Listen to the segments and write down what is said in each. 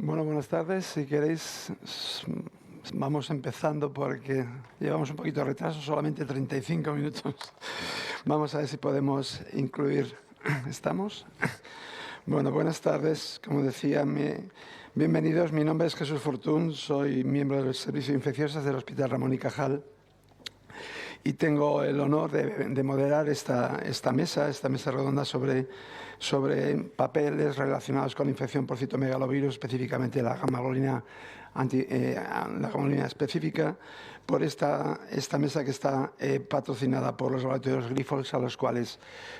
Bueno, buenas tardes. Si queréis, vamos empezando porque llevamos un poquito de retraso, solamente 35 minutos. Vamos a ver si podemos incluir. ¿Estamos? Bueno, buenas tardes. Como decía, bienvenidos. Mi nombre es Jesús Fortún, soy miembro del Servicio de Infecciosas del Hospital Ramón y Cajal. Y tengo el honor de moderar esta mesa redonda sobre papeles relacionados con infección por citomegalovirus, específicamente la gamma globulina específica, por esta mesa que está patrocinada por los laboratorios Grifols, a los cuales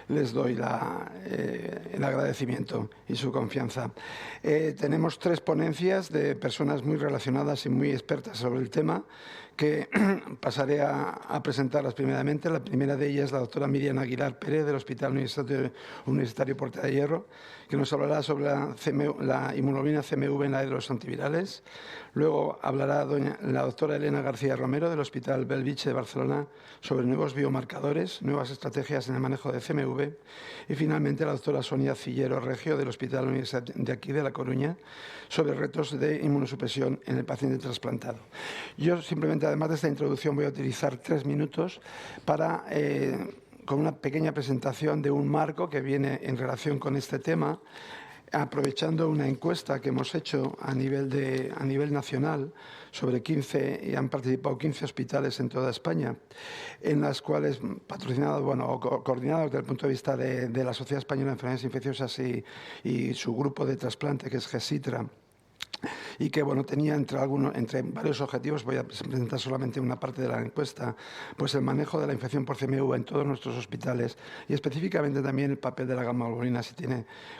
les doy el agradecimiento y su confianza. Tenemos 3 ponencias de personas muy relacionadas y muy expertas sobre el tema, que pasaré a presentarlas primeramente. La primera de ellas es la doctora Miriam Aguilar Pérez, del Hospital Universitario Puerta de Hierro, que nos hablará sobre la inmunoglobulina CMV en la era de los antivirales. Luego hablará la doctora Elena García Romero, del Hospital Bellvitge de Barcelona, sobre nuevos biomarcadores, nuevas estrategias en el manejo de CMV. Y finalmente la doctora Sonia Cillero Regio, del Hospital Universitario de aquí de La Coruña, sobre retos de inmunosupresión en el paciente trasplantado. Yo simplemente, además de esta introducción, voy a utilizar 3 minutos para, con una pequeña presentación de un marco que viene en relación con este tema, aprovechando una encuesta que hemos hecho a nivel nacional sobre 15, y han participado 15 hospitales en toda España, en las cuales, coordinados desde el punto de vista de la Sociedad Española de Enfermedades Infecciosas y su grupo de trasplante, que es GESITRA, y que tenía entre varios objetivos. Voy a presentar solamente una parte de la encuesta, pues el manejo de la infección por CMV en todos nuestros hospitales, y específicamente también el papel de la gamma globulina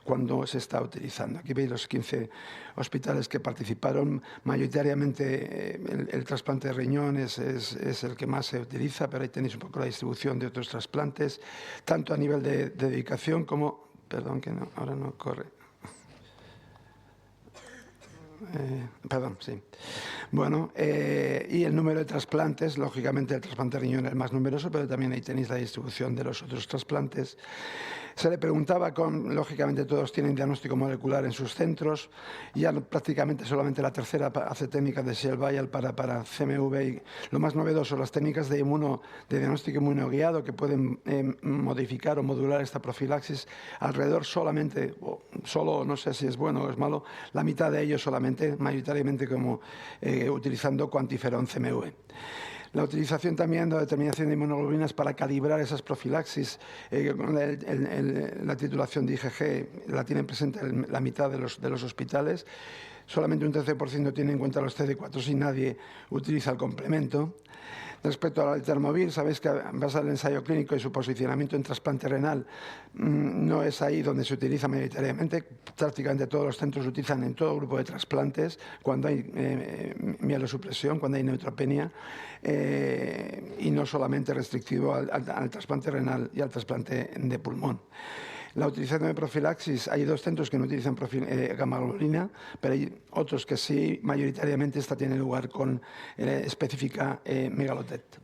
cuando se está utilizando. Aquí veis los 15 hospitales que participaron. Mayoritariamente el trasplante de riñón es el que más se utiliza, pero ahí tenéis un poco la distribución de otros trasplantes, tanto a nivel de dedicación como... Perdón, que no, ahora no corre. Sí. Bueno, y el número de trasplantes, lógicamente el trasplante de riñón es el más numeroso, pero también ahí tenéis la distribución de los otros trasplantes. Se le preguntaba, lógicamente todos tienen diagnóstico molecular en sus centros, ya prácticamente solamente la tercera hace técnicas de Shell-Vial para CMV, y lo más novedoso, las técnicas de diagnóstico inmunoguiado, que pueden modificar o modular esta profilaxis. Alrededor solo, no sé si es bueno o es malo, la mitad de ellos solamente, mayoritariamente utilizando cuantiferón CMV. La utilización también de la determinación de inmunoglobulinas para calibrar esas profilaxis, la titulación de IgG la tienen presente la mitad de los hospitales. Solamente un 13% tiene en cuenta los CD4 y nadie utiliza el complemento. Respecto al Termovir, sabéis que basado en el ensayo clínico y su posicionamiento en trasplante renal, no es ahí donde se utiliza mayoritariamente. Prácticamente todos los centros lo utilizan en todo grupo de trasplantes, cuando hay mielosupresión, cuando hay neutropenia, y no solamente restrictivo al trasplante renal y al trasplante de pulmón. La utilización de profilaxis, hay 2 centros que no utilizan gamma globulina, pero hay otros que sí. Mayoritariamente esta tiene lugar con específica Megalotet.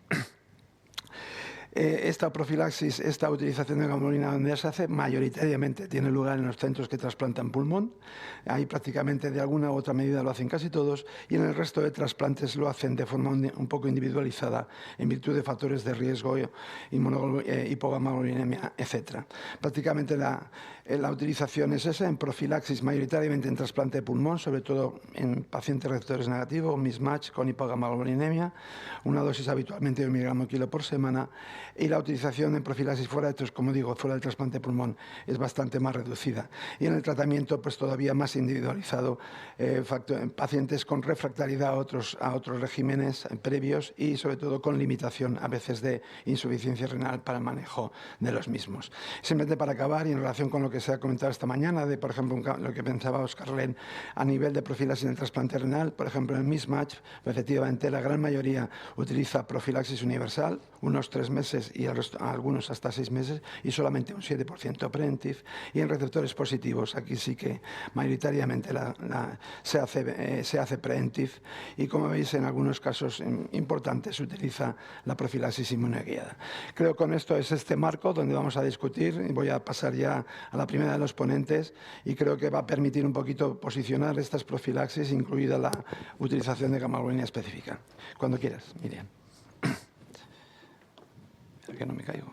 Esta profilaxis, esta utilización de gamma globulina, donde se hace, mayoritariamente tiene lugar en los centros que trasplantan pulmón. Ahí prácticamente de alguna u otra medida lo hacen casi todos, y en el resto de trasplantes lo hacen de forma un poco individualizada en virtud de factores de riesgo, hipogamaglobulinemia, etc. Prácticamente la utilización es esa, en profilaxis, mayoritariamente en trasplante de pulmón, sobre todo en pacientes receptores negativos, mismatch con hipogamaglobulinemia, una dosis habitualmente de 1 miligramo kilo por semana. Y la utilización en profilaxis fuera del trasplante de pulmón es bastante más reducida. Y en el tratamiento, pues todavía más individualizado, pacientes con refractariedad a otros regímenes previos, y sobre todo con limitación a veces de insuficiencia renal para el manejo de los mismos. Simplemente para acabar, y en relación con lo que se ha comentado esta mañana, de por ejemplo lo que pensaba Óscar Len a nivel de profilaxis en el trasplante renal, por ejemplo en el mismatch, efectivamente la gran mayoría utiliza profilaxis universal, unos 3 meses y algunos hasta 6 meses, y solamente un 7% preventive. Y en receptores positivos, aquí sí que mayoritariamente se hace preventive, y como veis en algunos casos importantes se utiliza la profilaxis inmunoguiada. Creo que con esto es este marco donde vamos a discutir, y voy a pasar ya a la primera de los ponentes, y creo que va a permitir un poquito posicionar estas profilaxis, incluida la utilización de gamma-globulina específica. Cuando quieras, Miriam. Espera que no me caigo.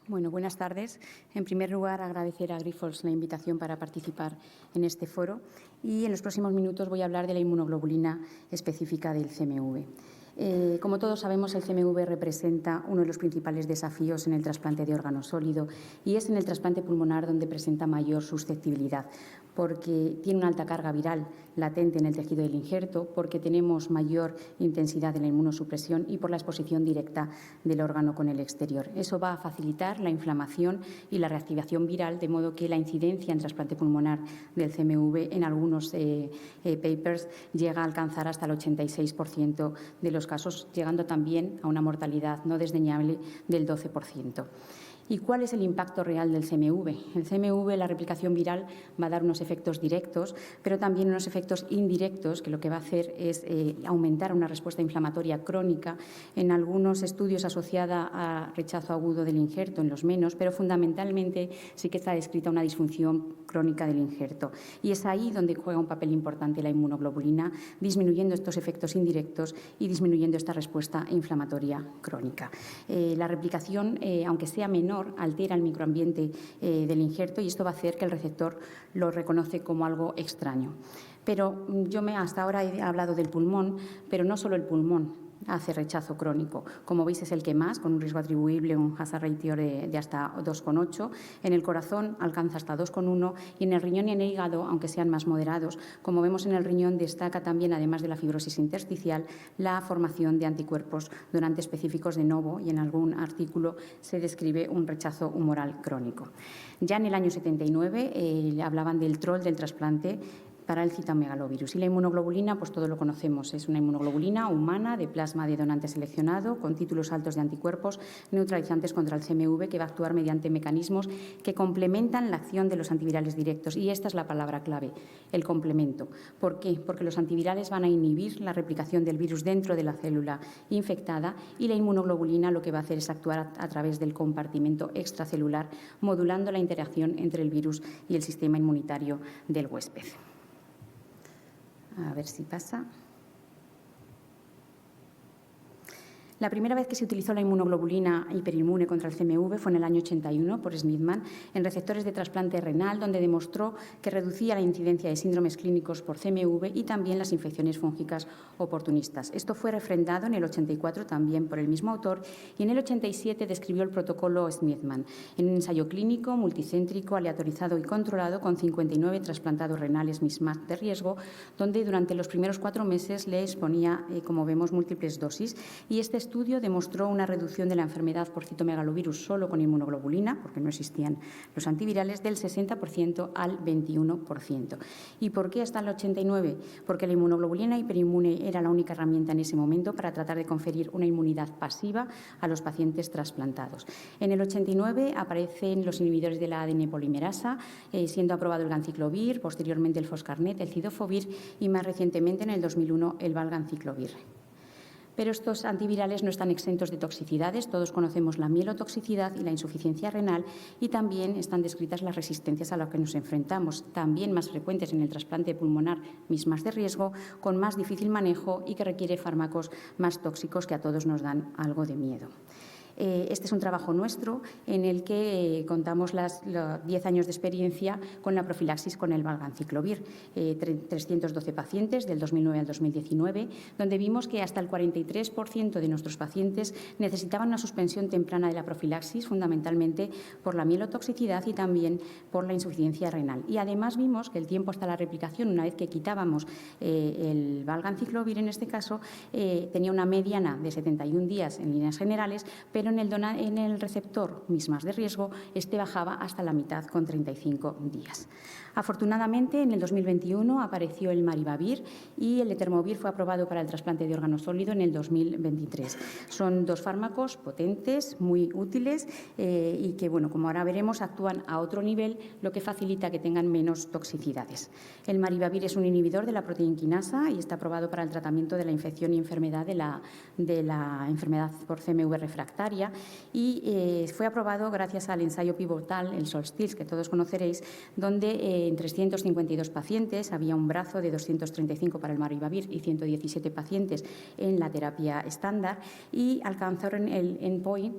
Bueno, buenas tardes. En primer lugar, agradecer a Grifols la invitación para participar en este foro y en los próximos minutos voy a hablar de la inmunoglobulina específica del CMV. Como todos sabemos, el CMV representa uno de los principales desafíos en el trasplante de órgano sólido y es en el trasplante pulmonar donde presenta mayor susceptibilidad, porque tiene una alta carga viral latente en el tejido del injerto, porque tenemos mayor intensidad en la inmunosupresión y por la exposición directa del órgano con el exterior. Eso va a facilitar la inflamación y la reactivación viral, de modo que la incidencia en trasplante pulmonar del CMV en algunos papers llega a alcanzar hasta el 86% de los casos, llegando también a una mortalidad no desdeñable del 12%. ¿Y cuál es el impacto real del CMV? El CMV, la replicación viral, va a dar unos efectos directos, pero también unos efectos indirectos, que lo que va a hacer es aumentar una respuesta inflamatoria crónica, en algunos estudios asociada a rechazo agudo del injerto, en los menos, pero fundamentalmente sí que está descrita una disfunción crónica del injerto. Y es ahí donde juega un papel importante la inmunoglobulina, disminuyendo estos efectos indirectos y disminuyendo esta respuesta inflamatoria crónica. La replicación, aunque sea menor, altera el microambiente del injerto y esto va a hacer que el receptor lo reconoce como algo extraño. Pero hasta ahora he hablado del pulmón, pero no solo el pulmón hace rechazo crónico. Como veis, es el que más, con un riesgo atribuible, un hazard ratio de hasta 2,8. En el corazón alcanza hasta 2,1 y en el riñón y en el hígado, aunque sean más moderados, como vemos en el riñón, destaca también, además de la fibrosis intersticial, la formación de anticuerpos donantes específicos de novo y en algún artículo se describe un rechazo humoral crónico. Ya en el año 79 hablaban del troll del trasplante para el citomegalovirus. Y la inmunoglobulina, pues todo lo conocemos, es una inmunoglobulina humana de plasma de donante seleccionado con títulos altos de anticuerpos neutralizantes contra el CMV, que va a actuar mediante mecanismos que complementan la acción de los antivirales directos. Y esta es la palabra clave, el complemento. ¿Por qué? Porque los antivirales van a inhibir la replicación del virus dentro de la célula infectada y la inmunoglobulina lo que va a hacer es actuar a través del compartimento extracelular, modulando la interacción entre el virus y el sistema inmunitario del huésped. A ver si pasa. La primera vez que se utilizó la inmunoglobulina hiperinmune contra el CMV fue en el año 81 por Smithman en receptores de trasplante renal, donde demostró que reducía la incidencia de síndromes clínicos por CMV y también las infecciones fúngicas oportunistas. Esto fue refrendado en el 84 también por el mismo autor y en el 87 describió el protocolo Smithman en un ensayo clínico multicéntrico, aleatorizado y controlado con 59 trasplantados renales mismas de riesgo, donde durante los primeros 4 meses le exponía, como vemos, múltiples dosis y este estudio demostró una reducción de la enfermedad por citomegalovirus solo con inmunoglobulina, porque no existían los antivirales, del 60% al 21%. ¿Y por qué hasta el 89? Porque la inmunoglobulina hiperinmune era la única herramienta en ese momento para tratar de conferir una inmunidad pasiva a los pacientes trasplantados. En el 89 aparecen los inhibidores de la ADN polimerasa, siendo aprobado el ganciclovir, posteriormente el foscarnet, el cidofovir y más recientemente en el 2001 el valganciclovir. Pero estos antivirales no están exentos de toxicidades. Todos conocemos la mielotoxicidad y la insuficiencia renal y también están descritas las resistencias a las que nos enfrentamos, también más frecuentes en el trasplante pulmonar, mismas de riesgo, con más difícil manejo y que requiere fármacos más tóxicos que a todos nos dan algo de miedo. Este es un trabajo nuestro en el que contamos los 10 años de experiencia con la profilaxis con el valganciclovir, 312 pacientes del 2009 al 2019, donde vimos que hasta el 43% de nuestros pacientes necesitaban una suspensión temprana de la profilaxis, fundamentalmente por la mielotoxicidad y también por la insuficiencia renal. Y además vimos que el tiempo hasta la replicación, una vez que quitábamos el valganciclovir en este caso, tenía una mediana de 71 días en líneas generales, pero pero en el receptor mismas de riesgo este bajaba hasta la mitad con 35 días. Afortunadamente, en el 2021 apareció el maribavir y el etermovir fue aprobado para el trasplante de órgano sólido en el 2023. Son dos fármacos potentes, muy útiles y que, bueno, como ahora veremos, actúan a otro nivel, lo que facilita que tengan menos toxicidades. El maribavir es un inhibidor de la proteína quinasa y está aprobado para el tratamiento de la infección y enfermedad de la enfermedad por CMV refractaria y fue aprobado gracias al ensayo pivotal, el SOLSTICE, que todos conoceréis, donde en 352 pacientes había un brazo de 235 para el maribavir y 117 pacientes en la terapia estándar y alcanzaron el endpoint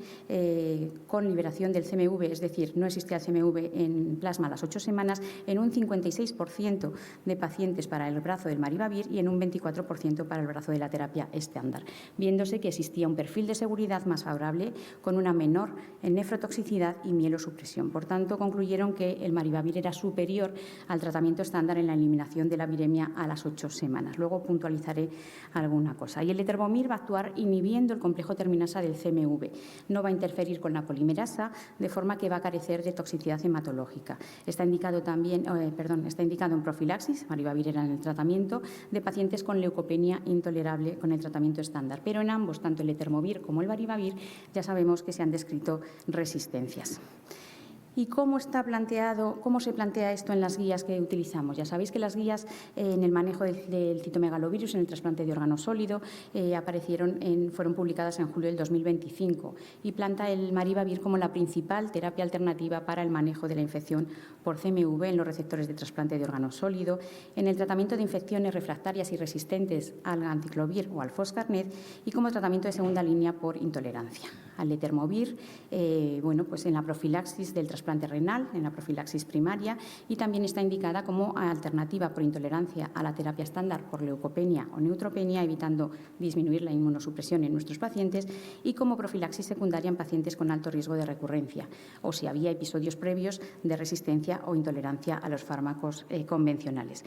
con liberación del CMV, es decir, no existía el CMV en plasma a las 8 semanas, en un 56% de pacientes para el brazo del maribavir y en un 24% para el brazo de la terapia estándar, viéndose que existía un perfil de seguridad más favorable con una menor nefrotoxicidad y mielosupresión. Por tanto, concluyeron que el maribavir era superior al tratamiento estándar en la eliminación de la viremia a las 8 semanas. Luego puntualizaré alguna cosa. Y el eterbomir va a actuar inhibiendo el complejo terminasa del CMV. No va a interferir con la polimerasa, de forma que va a carecer de toxicidad hematológica. Está indicado en profilaxis, maribavir era en el tratamiento, de pacientes con leucopenia intolerable con el tratamiento estándar. Pero en ambos, tanto el etermovir como el maribavir, ya sabemos que se han descrito resistencias. ¿Y cómo se plantea esto en las guías que utilizamos? Ya sabéis que las guías en el manejo del citomegalovirus en el trasplante de órgano sólido fueron publicadas en julio del 2025 y planta el maribavir como la principal terapia alternativa para el manejo de la infección por CMV en los receptores de trasplante de órgano sólido, en el tratamiento de infecciones refractarias y resistentes al anciclovir o al foscarnet y como tratamiento de segunda línea por intolerancia. Al etermovir, en la profilaxis del trasplante renal, en la profilaxis primaria y también está indicada como alternativa por intolerancia a la terapia estándar por leucopenia o neutropenia, evitando disminuir la inmunosupresión en nuestros pacientes y como profilaxis secundaria en pacientes con alto riesgo de recurrencia o si había episodios previos de resistencia o intolerancia a los fármacos convencionales.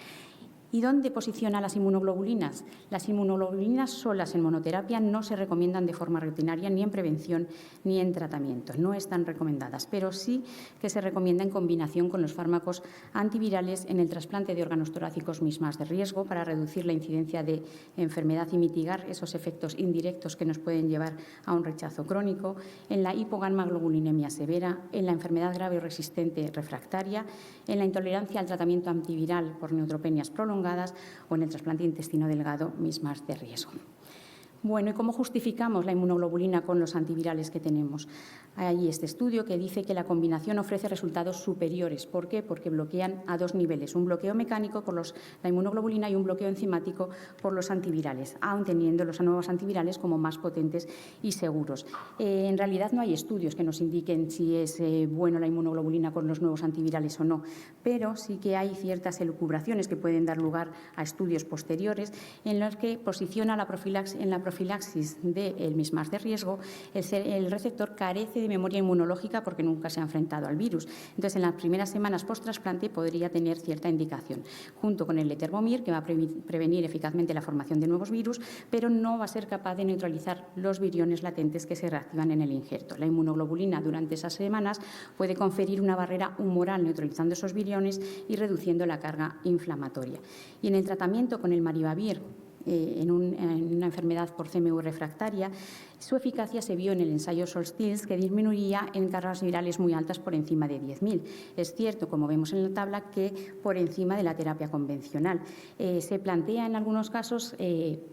¿Y dónde posiciona las inmunoglobulinas? Las inmunoglobulinas solas en monoterapia no se recomiendan de forma rutinaria ni en prevención ni en tratamiento. No están recomendadas, pero sí que se recomienda en combinación con los fármacos antivirales en el trasplante de órganos torácicos mismas de riesgo para reducir la incidencia de enfermedad y mitigar esos efectos indirectos que nos pueden llevar a un rechazo crónico, en la hipogamaglobulinemia severa, en la enfermedad grave o resistente refractaria, en la intolerancia al tratamiento antiviral por neutropenias prolongadas o en el trasplante intestino delgado mismas de riesgo. Bueno, ¿y cómo justificamos la inmunoglobulina con los antivirales que tenemos? Hay este estudio que dice que la combinación ofrece resultados superiores. ¿Por qué? Porque bloquean a dos niveles, un bloqueo mecánico por la inmunoglobulina y un bloqueo enzimático por los antivirales, aun teniendo los nuevos antivirales como más potentes y seguros. En realidad no hay estudios que nos indiquen si es bueno la inmunoglobulina con los nuevos antivirales o no, pero sí que hay ciertas elucubraciones que pueden dar lugar a estudios posteriores en los que posiciona en la profilaxis del mismas de riesgo, el receptor carece de memoria inmunológica porque nunca se ha enfrentado al virus. Entonces, en las primeras semanas post-trasplante podría tener cierta indicación, junto con el eterbomir, que va a prevenir eficazmente la formación de nuevos virus, pero no va a ser capaz de neutralizar los viriones latentes que se reactivan en el injerto. La inmunoglobulina durante esas semanas puede conferir una barrera humoral neutralizando esos viriones y reduciendo la carga inflamatoria. Y en el tratamiento con el maribavir, en una enfermedad por CMV refractaria, su eficacia se vio en el ensayo SOLSTICE, que disminuía en cargas virales muy altas por encima de 10.000. Es cierto, como vemos en la tabla, que por encima de la terapia convencional. Se plantea en algunos casos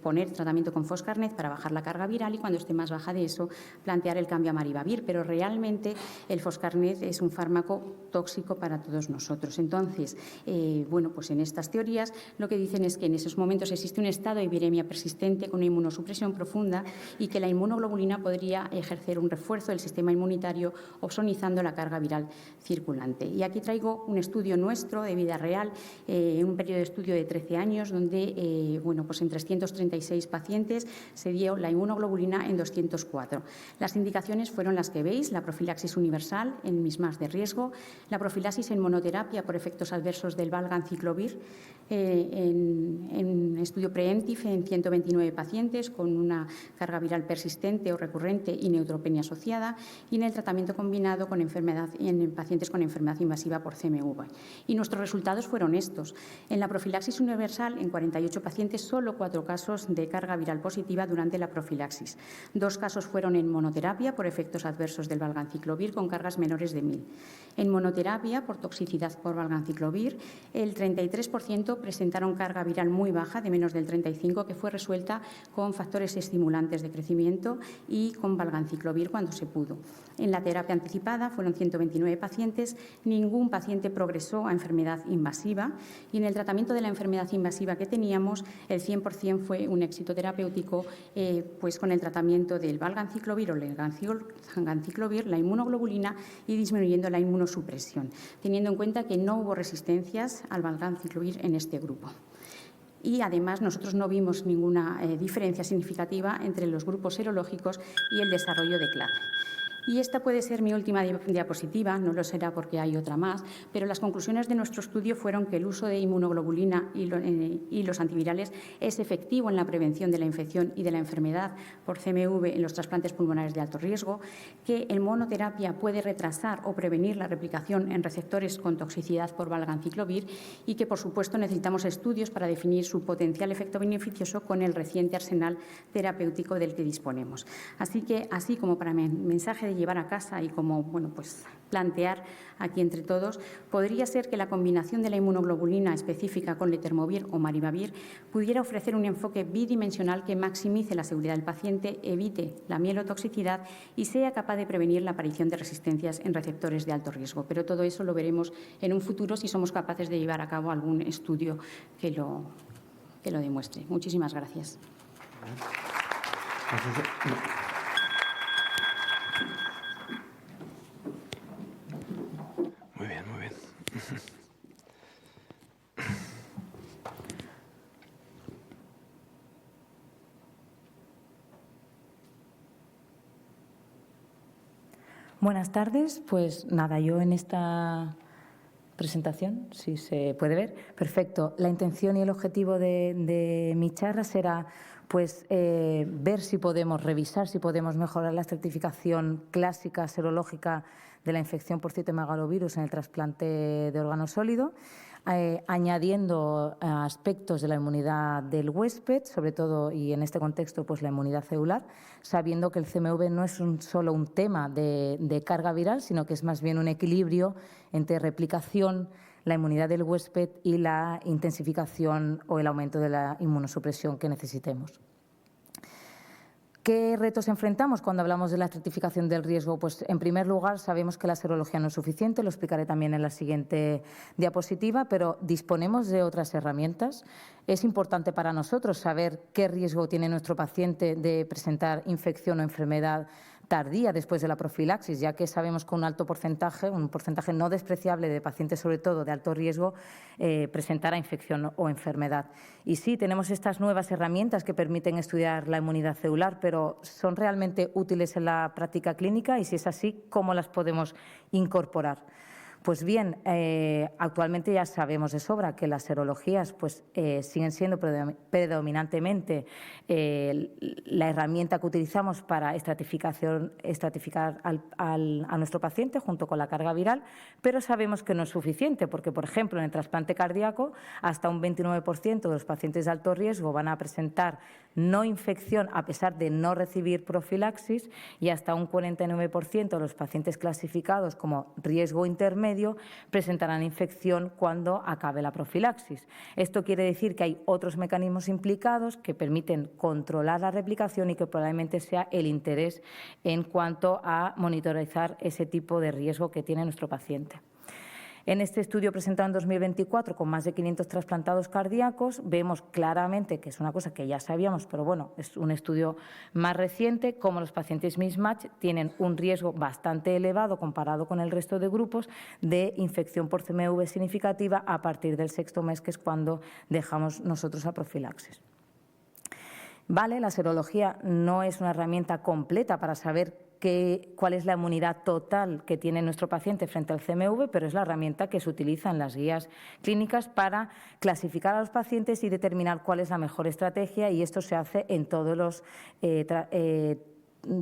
poner tratamiento con foscarnet para bajar la carga viral y cuando esté más baja de eso plantear el cambio a maribavir, pero realmente el foscarnet es un fármaco tóxico para todos nosotros. Entonces, en estas teorías lo que dicen es que en esos momentos existe un estado de viremia persistente con una inmunosupresión profunda y que la inmunoglobulina podría ejercer un refuerzo del sistema inmunitario ozonizando la carga viral circulante. Y aquí traigo un estudio nuestro de vida real, un periodo de estudio de 13 años donde en 336 pacientes se dio la inmunoglobulina en 204. Las indicaciones fueron las que veis: la profilaxis universal en mismas de riesgo, la profilaxis en monoterapia por efectos adversos del valganciclovir en estudio preemptive en 129 pacientes con una carga viral persistente o recurrente y neutropenia asociada, y en el tratamiento combinado con en pacientes con enfermedad invasiva por CMV. Y nuestros resultados fueron estos. En la profilaxis universal, en 48 pacientes, solo 4 casos de carga viral positiva durante la profilaxis. 2 casos fueron en monoterapia por efectos adversos del valganciclovir con cargas menores de 1000. En monoterapia, por toxicidad por valganciclovir, el 33% presentaron carga viral muy baja, de menos del 35%, que fue resuelta con factores estimulantes de crecimiento y con valganciclovir cuando se pudo. En la terapia anticipada fueron 129 pacientes, ningún paciente progresó a enfermedad invasiva, y en el tratamiento de la enfermedad invasiva que teníamos, el 100% fue un éxito terapéutico, pues con el tratamiento del valganciclovir o lenganciclovir, la inmunoglobulina, y disminuyendo la inmunosupresión, teniendo en cuenta que no hubo resistencias al valganciclovir en este grupo. Y además nosotros no vimos ninguna diferencia significativa entre los grupos serológicos y el desarrollo de clave. Y esta puede ser mi última diapositiva, no lo será porque hay otra más, pero las conclusiones de nuestro estudio fueron que el uso de inmunoglobulina y los antivirales es efectivo en la prevención de la infección y de la enfermedad por CMV en los trasplantes pulmonares de alto riesgo, que el monoterapia puede retrasar o prevenir la replicación en receptores con toxicidad por valganciclovir, y que, por supuesto, necesitamos estudios para definir su potencial efecto beneficioso con el reciente arsenal terapéutico del que disponemos. Así que, así como para mensaje de llevar a casa y como plantear aquí entre todos, podría ser que la combinación de la inmunoglobulina específica con letermovir o maribavir pudiera ofrecer un enfoque bidimensional que maximice la seguridad del paciente, evite la mielotoxicidad y sea capaz de prevenir la aparición de resistencias en receptores de alto riesgo. Pero todo eso lo veremos en un futuro si somos capaces de llevar a cabo algún estudio que lo demuestre. Muchísimas gracias. Muy bien, muy bien. Buenas tardes. Pues nada, yo en esta presentación, si se puede ver, perfecto. La intención y el objetivo de mi charla será ver si podemos revisar, si podemos mejorar la estratificación clásica serológica de la infección por citomegalovirus en el trasplante de órgano sólido, añadiendo aspectos de la inmunidad del huésped, sobre todo, y en este contexto, la inmunidad celular, sabiendo que el CMV no es solo un tema de carga viral, sino que es más bien un equilibrio entre replicación, la inmunidad del huésped y la intensificación o el aumento de la inmunosupresión que necesitemos. ¿Qué retos enfrentamos cuando hablamos de la estratificación del riesgo? Pues, en primer lugar, sabemos que la serología no es suficiente, lo explicaré también en la siguiente diapositiva, pero disponemos de otras herramientas. Es importante para nosotros saber qué riesgo tiene nuestro paciente de presentar infección o enfermedad tardía después de la profilaxis, ya que sabemos que un alto porcentaje, un porcentaje no despreciable de pacientes, sobre todo de alto riesgo, presentará infección o enfermedad. Y sí, tenemos estas nuevas herramientas que permiten estudiar la inmunidad celular, pero ¿son realmente útiles en la práctica clínica? Y si es así, ¿cómo las podemos incorporar? Pues bien, actualmente ya sabemos de sobra que las serologías siguen siendo predominantemente la herramienta que utilizamos para estratificar a nuestro paciente junto con la carga viral, pero sabemos que no es suficiente porque, por ejemplo, en el trasplante cardíaco, hasta un 29% de los pacientes de alto riesgo van a presentar no infección a pesar de no recibir profilaxis, y hasta un 49% de los pacientes clasificados como riesgo intermedio presentarán infección cuando acabe la profilaxis. Esto quiere decir que hay otros mecanismos implicados que permiten controlar la replicación y que probablemente sea el interés en cuanto a monitorizar ese tipo de riesgo que tiene nuestro paciente. En este estudio presentado en 2024 con más de 500 trasplantados cardíacos vemos claramente, que es una cosa que ya sabíamos, pero bueno, es un estudio más reciente, cómo los pacientes mismatch tienen un riesgo bastante elevado comparado con el resto de grupos de infección por CMV significativa a partir del 6º mes, que es cuando dejamos nosotros a profilaxis. Vale, la serología no es una herramienta completa para saber cuál es la inmunidad total que tiene nuestro paciente frente al CMV, pero es la herramienta que se utiliza en las guías clínicas para clasificar a los pacientes y determinar cuál es la mejor estrategia, y esto se hace en todos los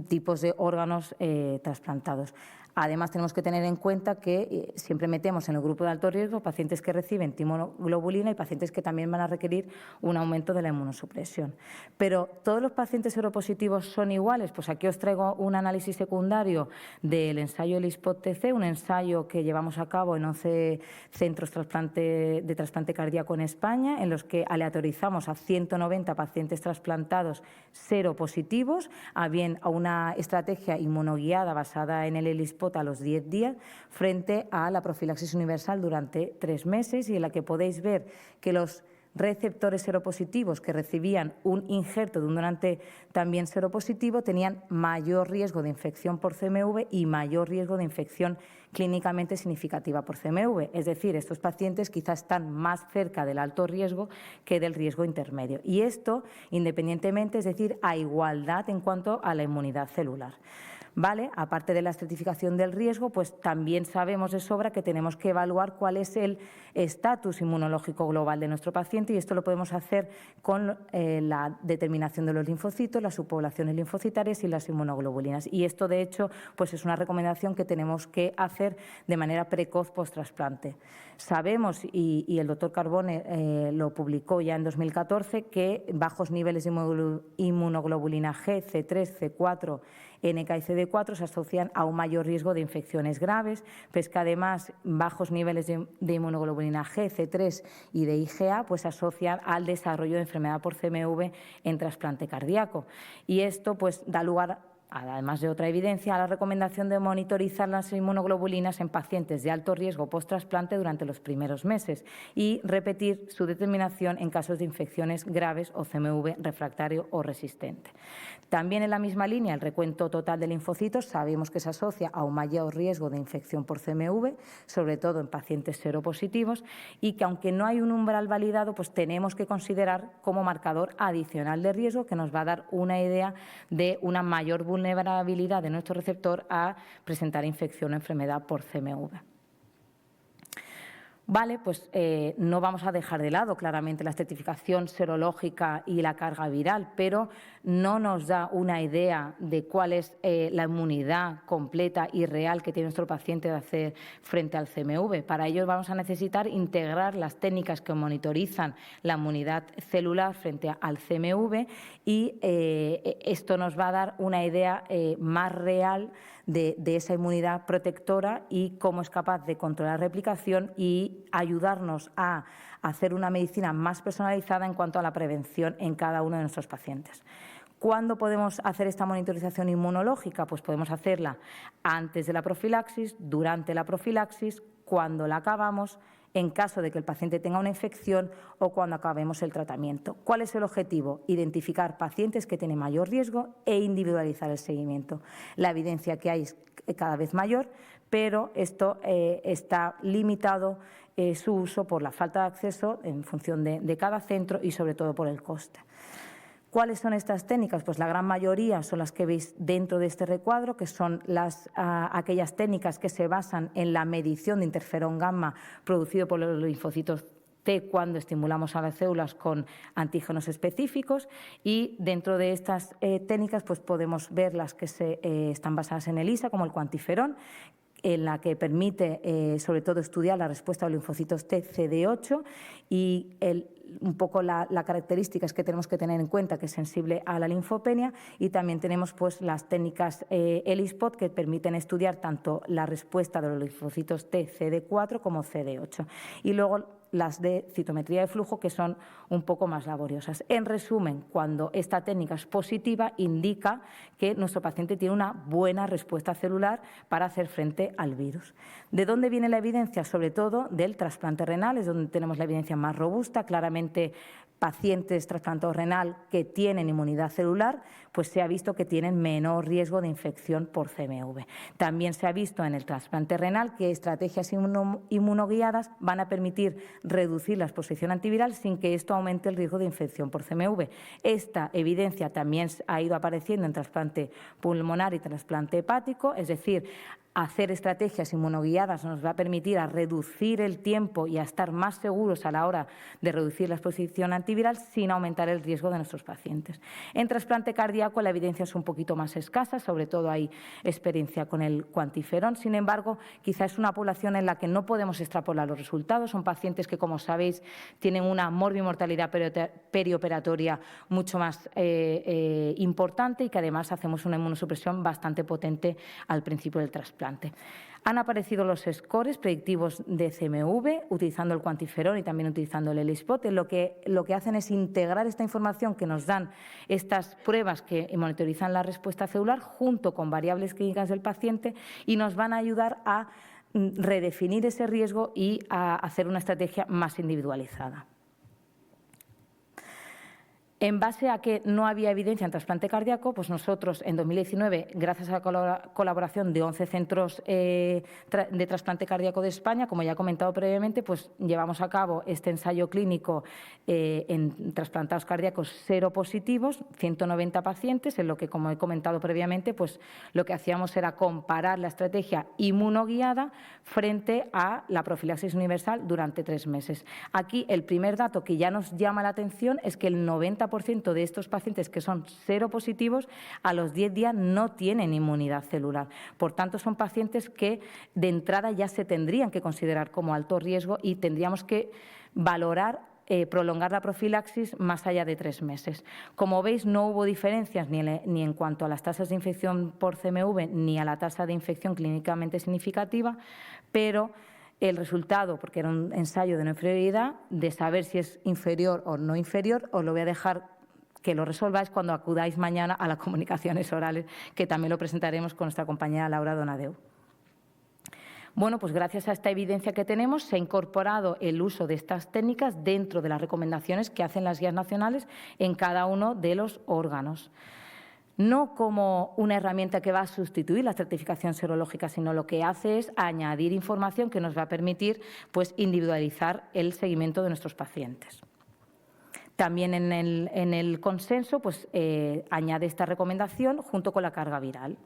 tipos de órganos trasplantados. Además, tenemos que tener en cuenta que siempre metemos en el grupo de alto riesgo pacientes que reciben timoglobulina y pacientes que también van a requerir un aumento de la inmunosupresión. Pero, ¿todos los pacientes seropositivos son iguales? Pues aquí os traigo un análisis secundario del ensayo ELISpot-TC, un ensayo que llevamos a cabo en 11 centros de trasplante cardíaco en España, en los que aleatorizamos a 190 pacientes trasplantados seropositivos, a bien a una estrategia inmunoguiada basada en el ELISpot a los 10 días frente a la profilaxis universal durante 3 meses, y en la que podéis ver que los receptores seropositivos que recibían un injerto de un donante también seropositivo tenían mayor riesgo de infección por CMV y mayor riesgo de infección clínicamente significativa por CMV. Es decir, estos pacientes quizás están más cerca del alto riesgo que del riesgo intermedio. Y esto independientemente, es decir, a igualdad en cuanto a la inmunidad celular. ¿Vale? Aparte de la estratificación del riesgo, pues también sabemos de sobra que tenemos que evaluar cuál es el estatus inmunológico global de nuestro paciente, y esto lo podemos hacer con la determinación de los linfocitos, las subpoblaciones linfocitarias y las inmunoglobulinas. Y esto, de hecho, pues es una recomendación que tenemos que hacer de manera precoz post-trasplante. Sabemos, y el doctor Carbone lo publicó ya en 2014, que bajos niveles de inmunoglobulina G, C3, C4, NK y CD4 se asocian a un mayor riesgo de infecciones graves, pero es que además bajos niveles de inmunoglobulina G, C3 y de IgA pues se asocian al desarrollo de enfermedad por CMV en trasplante cardíaco. Y esto pues da lugar, además de otra evidencia, a la recomendación de monitorizar las inmunoglobulinas en pacientes de alto riesgo post-trasplante durante los primeros meses y repetir su determinación en casos de infecciones graves o CMV refractario o resistente. También en la misma línea, el recuento total de linfocitos sabemos que se asocia a un mayor riesgo de infección por CMV, sobre todo en pacientes seropositivos, y que aunque no hay un umbral validado, pues tenemos que considerar como marcador adicional de riesgo que nos va a dar una idea de una mayor vulnerabilidad de nuestro receptor a presentar infección o enfermedad por CMV. Vale, pues no vamos a dejar de lado claramente la estratificación serológica y la carga viral, pero no nos da una idea de cuál es la inmunidad completa y real que tiene nuestro paciente de hacer frente al CMV. Para ello vamos a necesitar integrar las técnicas que monitorizan la inmunidad celular frente al CMV, y esto nos va a dar una idea más real de esa inmunidad protectora y cómo es capaz de controlar la replicación y ayudarnos a hacer una medicina más personalizada en cuanto a la prevención en cada uno de nuestros pacientes. ¿Cuándo podemos hacer esta monitorización inmunológica? Pues podemos hacerla antes de la profilaxis, durante la profilaxis, cuando la acabamos, en caso de que el paciente tenga una infección o cuando acabemos el tratamiento. ¿Cuál es el objetivo? Identificar pacientes que tienen mayor riesgo e individualizar el seguimiento. La evidencia que hay es cada vez mayor, pero esto está limitado su uso por la falta de acceso en función de cada centro y sobre todo por el coste. ¿Cuáles son estas técnicas? Pues la gran mayoría son las que veis dentro de este recuadro, que son aquellas técnicas que se basan en la medición de interferón gamma producido por los linfocitos T cuando estimulamos a las células con antígenos específicos, y dentro de estas técnicas pues podemos ver las que están basadas en ELISA, como el cuantiferón, en la que permite sobre todo estudiar la respuesta de los linfocitos T CD8 y un poco las características que tenemos que tener en cuenta, que es sensible a la linfopenia, y también tenemos pues las técnicas ELISpot que permiten estudiar tanto la respuesta de los linfocitos T CD4 como CD8, y luego las de citometría de flujo, que son un poco más laboriosas. En resumen, cuando esta técnica es positiva, indica que nuestro paciente tiene una buena respuesta celular para hacer frente al virus. ¿De dónde viene la evidencia? Sobre todo del trasplante renal, es donde tenemos la evidencia más robusta. Claramente pacientes trasplantados renal que tienen inmunidad celular, pues se ha visto que tienen menor riesgo de infección por CMV. También se ha visto en el trasplante renal que estrategias inmunoguiadas van a permitir reducir la exposición antiviral sin que esto aumente el riesgo de infección por CMV. Esta evidencia también ha ido apareciendo en trasplante pulmonar y trasplante hepático, es decir, hacer estrategias inmunoguiadas nos va a permitir a reducir el tiempo y a estar más seguros a la hora de reducir la exposición antiviral sin aumentar el riesgo de nuestros pacientes. En trasplante cardíaco la evidencia es un poquito más escasa, sobre todo hay experiencia con el cuantiferón. Sin embargo, quizá es una población en la que no podemos extrapolar los resultados. Son pacientes que, como sabéis, tienen una morbimortalidad perioperatoria mucho más importante y que además hacemos una inmunosupresión bastante potente al principio del trasplante. Han aparecido los scores predictivos de CMV utilizando el cuantiferón y también utilizando el ELISpot. Lo que hacen es integrar esta información que nos dan estas pruebas que monitorizan la respuesta celular junto con variables clínicas del paciente y nos van a ayudar a redefinir ese riesgo y a hacer una estrategia más individualizada. En base a que no había evidencia en trasplante cardíaco, pues nosotros en 2019, gracias a la colaboración de 11 centros de trasplante cardíaco de España, como ya he comentado previamente, pues llevamos a cabo este ensayo clínico en trasplantados cardíacos seropositivos, 190 pacientes, en lo que, como he comentado previamente, pues lo que hacíamos era comparar la estrategia inmunoguiada frente a la profilaxis universal durante 3 meses. Aquí el primer dato que ya nos llama la atención es que el 90% de estos pacientes que son seropositivos a los 10 días no tienen inmunidad celular. Por tanto, son pacientes que de entrada ya se tendrían que considerar como alto riesgo y tendríamos que valorar prolongar la profilaxis más allá de 3 meses. Como veis, no hubo diferencias ni en cuanto a las tasas de infección por CMV ni a la tasa de infección clínicamente significativa, pero el resultado, porque era un ensayo de no inferioridad, de saber si es inferior o no inferior, os lo voy a dejar que lo resolváis cuando acudáis mañana a las comunicaciones orales, que también lo presentaremos con nuestra compañera Laura Donadeu. Bueno, pues gracias a esta evidencia que tenemos, se ha incorporado el uso de estas técnicas dentro de las recomendaciones que hacen las guías nacionales en cada uno de los órganos. No como una herramienta que va a sustituir la estratificación serológica, sino lo que hace es añadir información que nos va a permitir pues, individualizar el seguimiento de nuestros pacientes. También en el consenso pues, añade esta recomendación junto con la carga viral.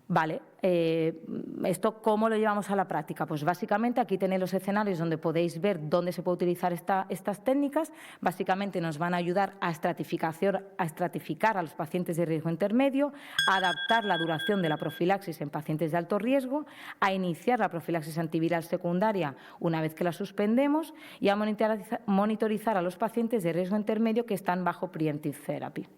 Vale, ¿esto cómo lo llevamos a la práctica? Pues básicamente aquí tenéis los escenarios donde podéis ver dónde se puede utilizar estas técnicas. Básicamente nos van a ayudar a estratificar a los pacientes de riesgo intermedio, a adaptar la duración de la profilaxis en pacientes de alto riesgo, a iniciar la profilaxis antiviral secundaria una vez que la suspendemos y a monitorizar a los pacientes de riesgo intermedio que están bajo preemptive therapy.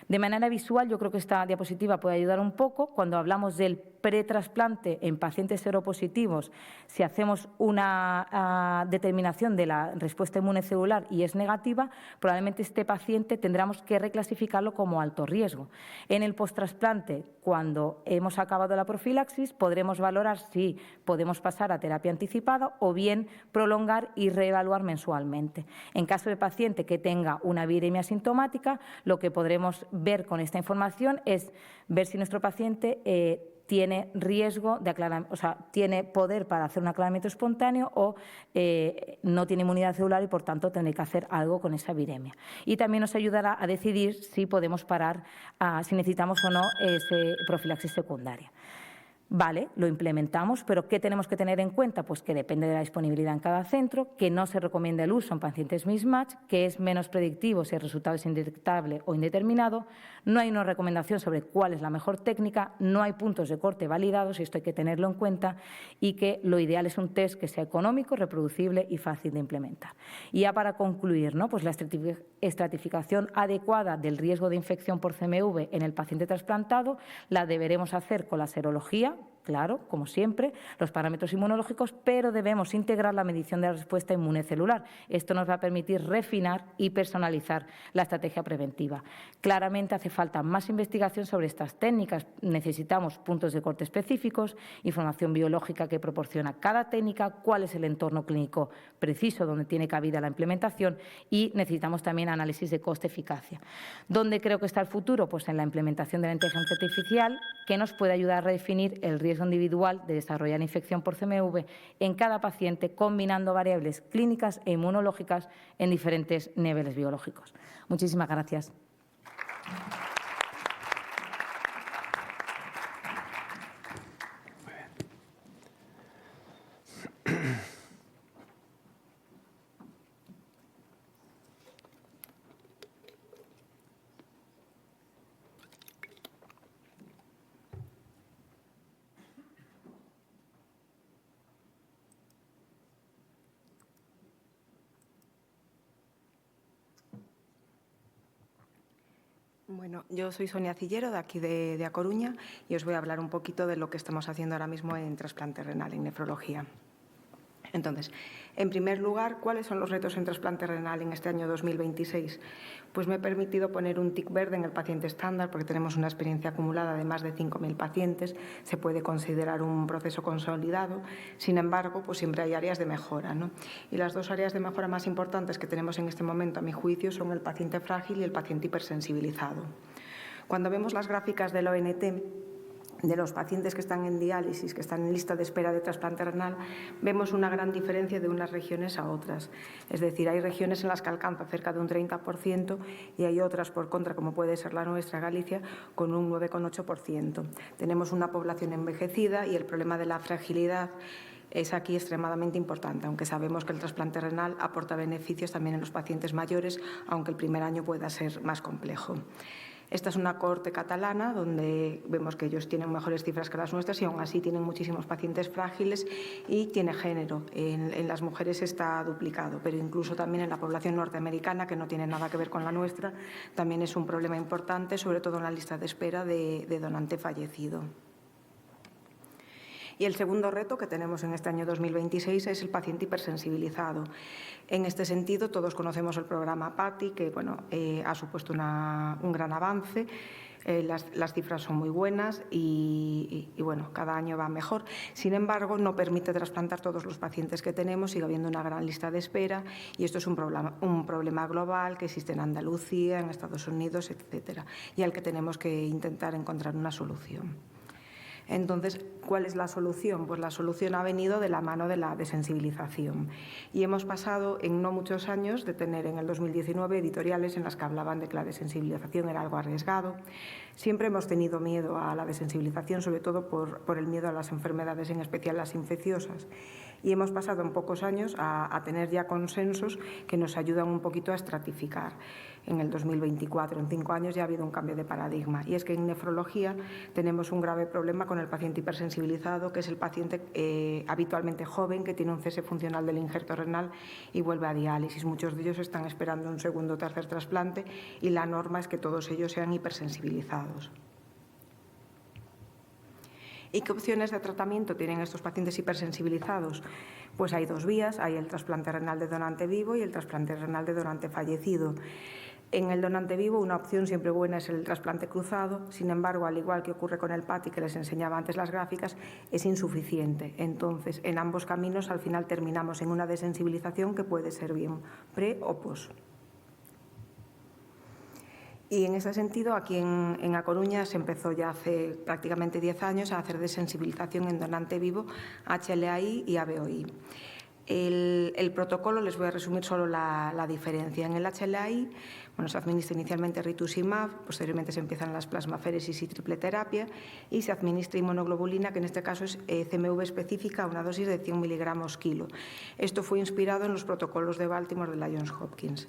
De manera visual, yo creo que esta diapositiva puede ayudar un poco. Cuando hablamos del pretrasplante en pacientes seropositivos, si hacemos una determinación de la respuesta inmunecelular y es negativa, probablemente este paciente tendremos que reclasificarlo como alto riesgo. En el posttrasplante, cuando hemos acabado la profilaxis, podremos valorar si podemos pasar a terapia anticipada o bien prolongar y reevaluar mensualmente. En caso de paciente que tenga una viremia sintomática, lo que podremos ver con esta información es ver si nuestro paciente tiene riesgo de aclaramiento, o sea, tiene poder para hacer un aclaramiento espontáneo o no tiene inmunidad celular y, por tanto, tendrá que hacer algo con esa viremia. Y también nos ayudará a decidir si podemos parar, si necesitamos o no profilaxis secundaria. Vale, lo implementamos, pero ¿qué tenemos que tener en cuenta? Pues que depende de la disponibilidad en cada centro, que no se recomienda el uso en pacientes mismatch, que es menos predictivo si el resultado es indetectable o indeterminado, no hay una recomendación sobre cuál es la mejor técnica, no hay puntos de corte validados, y esto hay que tenerlo en cuenta, y que lo ideal es un test que sea económico, reproducible y fácil de implementar. Y ya para concluir, ¿no? Pues la estratificación adecuada del riesgo de infección por CMV en el paciente trasplantado la deberemos hacer con la serología, claro, como siempre, los parámetros inmunológicos, pero debemos integrar la medición de la respuesta inmune celular. Esto nos va a permitir refinar y personalizar la estrategia preventiva. Claramente hace falta más investigación sobre estas técnicas. Necesitamos puntos de corte específicos, información biológica que proporciona cada técnica, cuál es el entorno clínico preciso donde tiene cabida la implementación y necesitamos también análisis de coste-eficacia. ¿Dónde creo que está el futuro? Pues en la implementación de la inteligencia artificial, que nos puede ayudar a redefinir el riesgo individual de desarrollar infección por CMV en cada paciente, combinando variables clínicas e inmunológicas en diferentes niveles biológicos. Muchísimas gracias. Bueno, yo soy Sonia Cillero, de aquí de A Coruña, y os voy a hablar un poquito de lo que estamos haciendo ahora mismo en trasplante renal, en nefrología. Entonces, en primer lugar, ¿cuáles son los retos en trasplante renal en este año 2026? Pues me he permitido poner un tic verde en el paciente estándar porque tenemos una experiencia acumulada de más de 5.000 pacientes. Se puede considerar un proceso consolidado. Sin embargo, pues siempre hay áreas de mejora, ¿no? Y las dos áreas de mejora más importantes que tenemos en este momento, a mi juicio, son el paciente frágil y el paciente hipersensibilizado. Cuando vemos las gráficas del ONT, de los pacientes que están en diálisis, que están en lista de espera de trasplante renal, vemos una gran diferencia de unas regiones a otras. Es decir, hay regiones en las que alcanza cerca de un 30% y hay otras, por contra, como puede ser la nuestra, Galicia, con un 9,8%. Tenemos una población envejecida y el problema de la fragilidad es aquí extremadamente importante, aunque sabemos que el trasplante renal aporta beneficios también en los pacientes mayores, aunque el primer año pueda ser más complejo. Esta es una cohorte catalana donde vemos que ellos tienen mejores cifras que las nuestras y aún así tienen muchísimos pacientes frágiles y tiene género. En las mujeres está duplicado, pero incluso también en la población norteamericana, que no tiene nada que ver con la nuestra, también es un problema importante, sobre todo en la lista de espera de donante fallecido. Y el segundo reto que tenemos en este año 2026 es el paciente hipersensibilizado. En este sentido, todos conocemos el programa PATI, que ha supuesto un gran avance. Las cifras son muy buenas y cada año va mejor. Sin embargo, no permite trasplantar todos los pacientes que tenemos, sigue habiendo una gran lista de espera y esto es un problema global que existe en Andalucía, en Estados Unidos, etcétera, y al que tenemos que intentar encontrar una solución. Entonces, ¿cuál es la solución? Pues la solución ha venido de la mano de la desensibilización. Y hemos pasado en no muchos años de tener en el 2019 editoriales en las que hablaban de que la desensibilización era algo arriesgado. Siempre hemos tenido miedo a la desensibilización, sobre todo por el miedo a las enfermedades, en especial las infecciosas. Y hemos pasado en pocos años a tener ya consensos que nos ayudan un poquito a estratificar. En el 2024, en 5 años, ya ha habido un cambio de paradigma. Y es que en nefrología tenemos un grave problema con el paciente hipersensibilizado, que es el paciente habitualmente joven que tiene un cese funcional del injerto renal y vuelve a diálisis. Muchos de ellos están esperando un segundo o tercer trasplante y la norma es que todos ellos sean hipersensibilizados. ¿Y qué opciones de tratamiento tienen estos pacientes hipersensibilizados? Pues hay dos vías, hay el trasplante renal de donante vivo y el trasplante renal de donante fallecido. En el donante vivo, una opción siempre buena es el trasplante cruzado. Sin embargo, al igual que ocurre con el PATI, que les enseñaba antes las gráficas, es insuficiente. Entonces, en ambos caminos, al final terminamos en una desensibilización que puede ser bien pre o post. Y en ese sentido, aquí en A Coruña se empezó ya hace prácticamente 10 años a hacer desensibilización en donante vivo, HLA-I y ABO-I. El protocolo, les voy a resumir solo la diferencia. En el HLA-I, se administra inicialmente rituximab, posteriormente se empiezan las plasmaféresis y triple terapia y se administra inmunoglobulina, que en este caso es CMV específica, a una dosis de 100 miligramos kilo. Esto fue inspirado en los protocolos de Baltimore de la Johns Hopkins.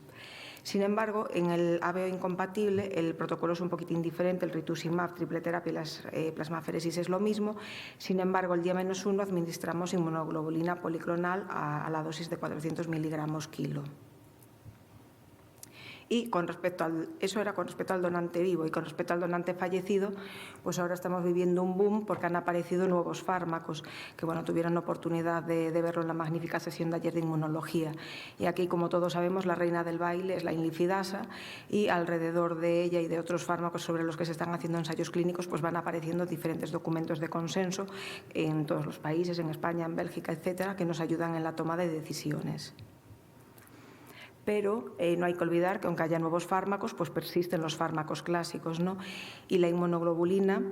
Sin embargo, en el ABO incompatible el protocolo es un poquitín diferente, el rituximab, triple terapia y las plasmaféresis es lo mismo. Sin embargo, el día -1 administramos inmunoglobulina policlonal a la dosis de 400 miligramos kilo. Y eso era con respecto al donante vivo, y con respecto al donante fallecido, pues ahora estamos viviendo un boom porque han aparecido nuevos fármacos que tuvieron oportunidad de verlo en la magnífica sesión de ayer de inmunología. Y aquí, como todos sabemos, la reina del baile es la inlifidasa, y alrededor de ella y de otros fármacos sobre los que se están haciendo ensayos clínicos, pues van apareciendo diferentes documentos de consenso en todos los países, en España, en Bélgica, etcétera, que nos ayudan en la toma de decisiones. Pero no hay que olvidar que aunque haya nuevos fármacos, pues persisten los fármacos clásicos, ¿no? Y la inmunoglobulina,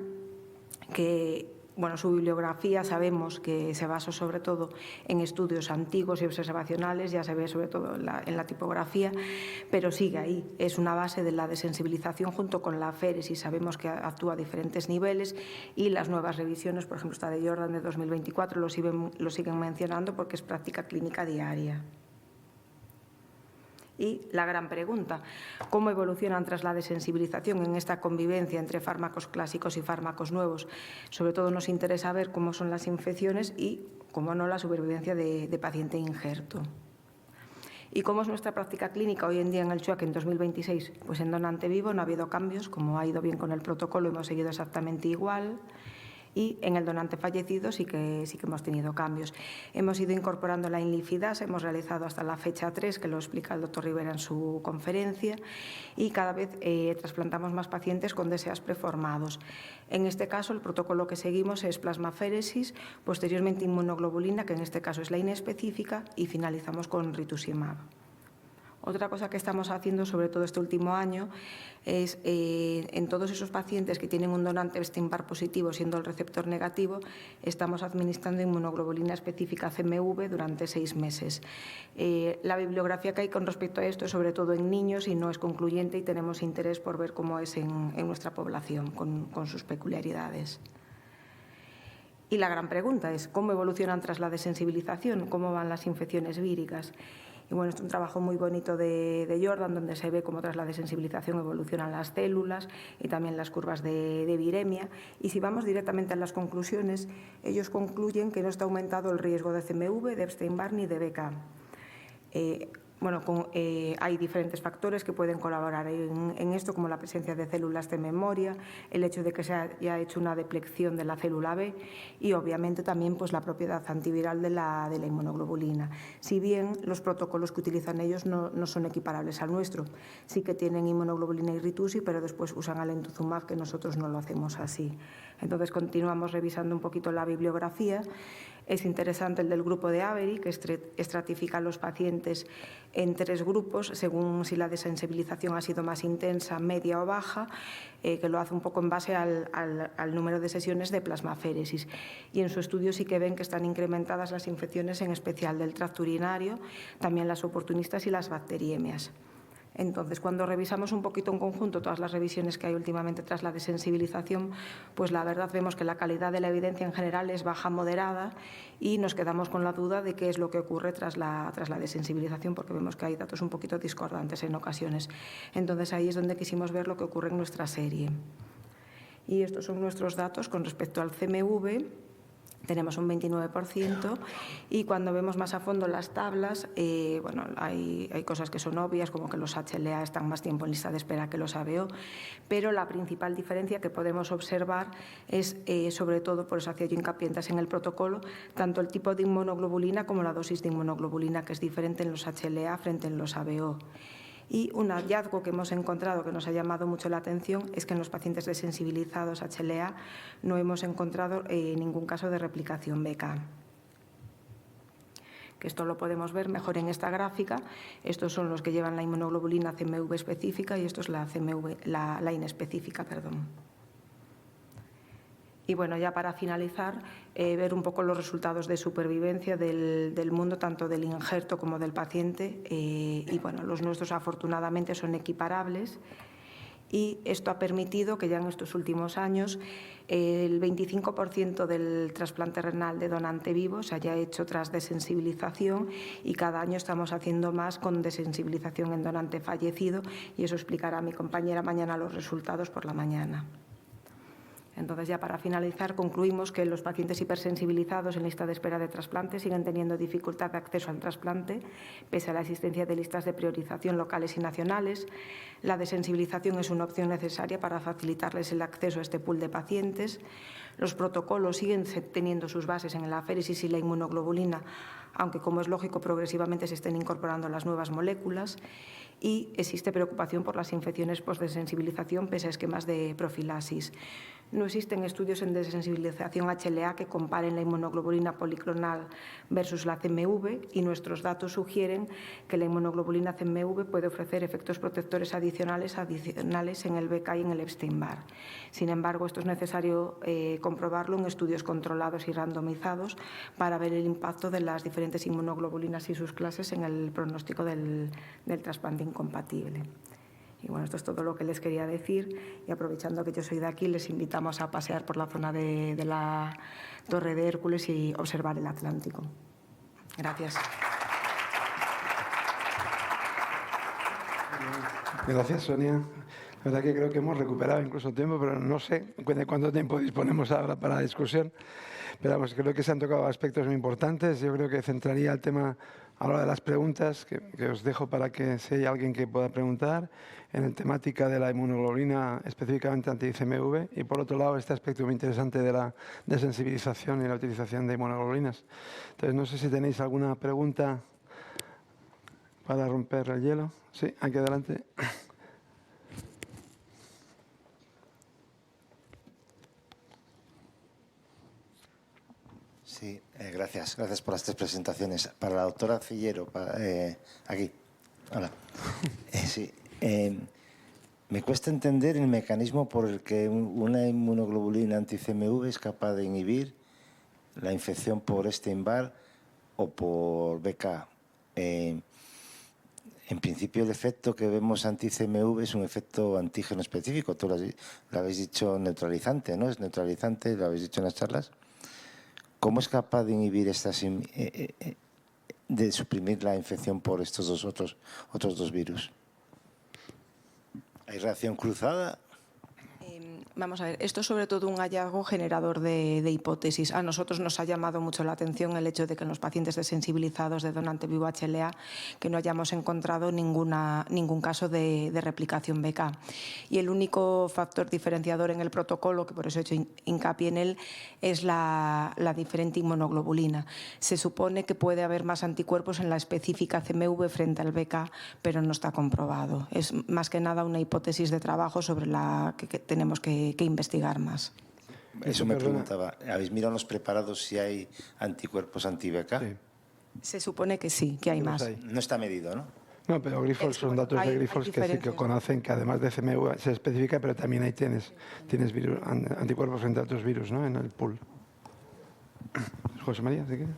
que su bibliografía sabemos que se basa sobre todo en estudios antiguos y observacionales, ya se ve sobre todo en la tipografía, pero sigue ahí. Es una base de la desensibilización junto con la aféresis. Sabemos que actúa a diferentes niveles, y las nuevas revisiones, por ejemplo esta de Jordan de 2024, lo siguen mencionando porque es práctica clínica diaria. Y la gran pregunta, ¿cómo evolucionan tras la desensibilización en esta convivencia entre fármacos clásicos y fármacos nuevos? Sobre todo nos interesa ver cómo son las infecciones y, cómo no, la supervivencia de paciente injerto. ¿Y cómo es nuestra práctica clínica hoy en día en el CHUAC en 2026? Pues en donante vivo no ha habido cambios, como ha ido bien con el protocolo, hemos seguido exactamente igual. Y en el donante fallecido sí que hemos tenido cambios. Hemos ido incorporando la inlifidasa, hemos realizado hasta la fecha 3, que lo explica el doctor Rivera en su conferencia, y cada vez trasplantamos más pacientes con DSAs preformados. En este caso, el protocolo que seguimos es plasmaféresis, posteriormente inmunoglobulina, que en este caso es la inespecífica, y finalizamos con rituximab. Otra cosa que estamos haciendo, sobre todo este último año, es en todos esos pacientes que tienen un donante Epstein-Barr positivo, siendo el receptor negativo, estamos administrando inmunoglobulina específica CMV durante 6 meses. La bibliografía que hay con respecto a esto es sobre todo en niños y no es concluyente, y tenemos interés por ver cómo es en nuestra población, con sus peculiaridades. Y la gran pregunta es, ¿cómo evolucionan tras la desensibilización? ¿Cómo van las infecciones víricas? Y es un trabajo muy bonito de Jordan, donde se ve cómo tras la desensibilización evolucionan las células y también las curvas de viremia. Y si vamos directamente a las conclusiones, ellos concluyen que no está aumentado el riesgo de CMV, de Epstein-Barr ni de BK. Hay diferentes factores que pueden colaborar en esto, como la presencia de células de memoria, el hecho de que se haya hecho una deplección de la célula B, y obviamente también la propiedad antiviral de la inmunoglobulina. Si bien los protocolos que utilizan ellos no son equiparables al nuestro, sí que tienen inmunoglobulina y rituxi, pero después usan alemtuzumab, que nosotros no lo hacemos así. Entonces continuamos revisando un poquito la bibliografía. Es interesante el del grupo de Avery, que estratifica a los pacientes en 3 grupos, según si la desensibilización ha sido más intensa, media o baja, que lo hace un poco en base al número de sesiones de plasmaféresis. Y en su estudio sí que ven que están incrementadas las infecciones, en especial del tracto urinario, también las oportunistas y las bacteriemias. Entonces, cuando revisamos un poquito en conjunto todas las revisiones que hay últimamente tras la desensibilización, pues la verdad vemos que la calidad de la evidencia en general es baja moderada, y nos quedamos con la duda de qué es lo que ocurre tras la desensibilización, porque vemos que hay datos un poquito discordantes en ocasiones. Entonces, ahí es donde quisimos ver lo que ocurre en nuestra serie. Y estos son nuestros datos con respecto al CMV. Tenemos un 29%, y cuando vemos más a fondo las tablas, hay cosas que son obvias, como que los HLA están más tiempo en lista de espera que los ABO, pero la principal diferencia que podemos observar es, sobre todo, por eso hacía yo hincapié en el protocolo, tanto el tipo de inmunoglobulina como la dosis de inmunoglobulina, que es diferente en los HLA frente en los ABO. Y un hallazgo que hemos encontrado que nos ha llamado mucho la atención es que en los pacientes desensibilizados HLA no hemos encontrado ningún caso de replicación BK. Que esto lo podemos ver mejor en esta gráfica. Estos son los que llevan la inmunoglobulina CMV específica, y esto es la inespecífica, perdón. Y ya para finalizar, ver un poco los resultados de supervivencia del mundo, tanto del injerto como del paciente. Los nuestros afortunadamente son equiparables, y esto ha permitido que ya en estos últimos años el 25% del trasplante renal de donante vivo se haya hecho tras desensibilización, y cada año estamos haciendo más con desensibilización en donante fallecido, y eso explicará mi compañera mañana los resultados por la mañana. Entonces, ya para finalizar, concluimos que los pacientes hipersensibilizados en lista de espera de trasplante siguen teniendo dificultad de acceso al trasplante, pese a la existencia de listas de priorización locales y nacionales. La desensibilización es una opción necesaria para facilitarles el acceso a este pool de pacientes. Los protocolos siguen teniendo sus bases en la aféresis y la inmunoglobulina, aunque, como es lógico, progresivamente se estén incorporando las nuevas moléculas. Y existe preocupación por las infecciones postdesensibilización pese a esquemas de profilaxis. No existen estudios en desensibilización HLA que comparen la inmunoglobulina policlonal versus la CMV, y nuestros datos sugieren que la inmunoglobulina CMV puede ofrecer efectos protectores adicionales en el BK y en el Epstein-Barr. Sin embargo, esto es necesario comprobarlo en estudios controlados y randomizados para ver el impacto de las diferentes inmunoglobulinas y sus clases en el pronóstico del trasplante incompatible. Y bueno, esto es todo lo que les quería decir, y aprovechando que yo soy de aquí, les invitamos a pasear por la zona de la Torre de Hércules y observar el Atlántico. Gracias. Gracias, Sonia. La verdad que creo que hemos recuperado incluso tiempo, pero no sé de cuánto tiempo disponemos ahora para la discusión. Pero vamos, creo que se han tocado aspectos muy importantes. Yo creo que centraría el tema a la hora de las preguntas, que os dejo para que si hay alguien que pueda preguntar, en la temática de la inmunoglobulina específicamente anti-CMV, y por otro lado este aspecto muy interesante de la desensibilización y la utilización de inmunoglobulinas. Entonces, no sé si tenéis alguna pregunta para romper el hielo. Sí, aquí adelante. Sí, gracias por las tres presentaciones. Para la doctora Cillero, aquí. Hola. Sí, me cuesta entender el mecanismo por el que una inmunoglobulina anti-CMV es capaz de inhibir la infección por Epstein-Barr o por BK. En principio, el efecto que vemos anti-CMV es un efecto antígeno específico. Tú lo habéis dicho neutralizante, ¿no? Es neutralizante, lo habéis dicho en las charlas. ¿Cómo es capaz de inhibir de suprimir la infección por estos otros dos virus? ¿Hay reacción cruzada? Vamos a ver, esto es sobre todo un hallazgo generador de hipótesis. A nosotros nos ha llamado mucho la atención el hecho de que en los pacientes desensibilizados de donante vivo HLA que no hayamos encontrado ningún caso de replicación BK. Y el único factor diferenciador en el protocolo, que por eso he hecho hincapié en él, es la diferente inmunoglobulina. Se supone que puede haber más anticuerpos en la específica CMV frente al BK, pero no está comprobado. Es más que nada una hipótesis de trabajo sobre la que tenemos que investigar más. Eso me preguntaba. ¿Habéis mirado en los preparados si hay anticuerpos anti-BK? Sí. Se supone que sí, que hay más. No está medido, ¿no? No, pero Grifols son datos de Grifols que sí que conocen que además de CMV se especifica, pero también ahí tienes virus, anticuerpos frente a otros virus, ¿no? En el pool. José María, ¿sí quieres?